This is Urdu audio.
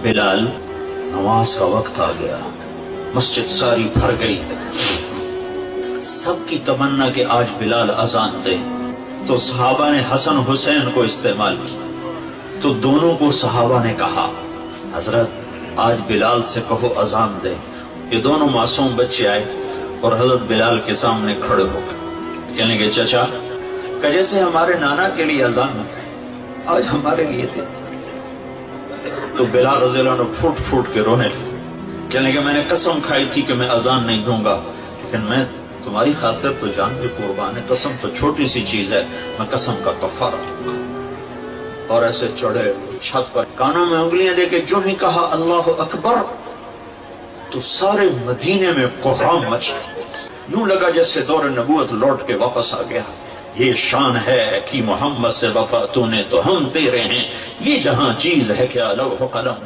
بلال نماز کا وقت آ گیا، مسجد ساری بھر گئی، سب کی تمنا کہ آج بلال اذان دے، تو صحابہ نے حسن حسین کو استعمال کیا، تو دونوں کو صحابہ نے کہا حضرت آج بلال سے کہو اذان دے۔ یہ دونوں معصوم بچے آئے اور حضرت بلال کے سامنے کھڑے ہو گئے، کہنے لگے چچا کہ جیسے ہمارے نانا کے لیے اذان آج ہمارے لیے دے۔ تو بلال رضی اللہ عنہ پھوٹ پھوٹ کے رونے لگے، کہنے لگے میں نے قسم کھائی تھی کہ میں اذان نہیں دوں گا، لیکن میں تمہاری خاطر تو جان بھی قربان ہے، قسم تو چھوٹی سی چیز ہے، میں قسم کا کفارہ دوں گا۔ اور ایسے چڑھے چھت پر، کانوں میں انگلیاں دے کے جو ہی کہا اللہ اکبر، تو سارے مدینے میں کوہرام مچ گیا، یوں لگا جیسے دور نبوت لوٹ کے واپس آ گیا۔ یہ شان ہے کہ محمد سے وفا تو نے تو ہم تیرے ہیں، یہ جہاں چیز ہے کیا لوح قلم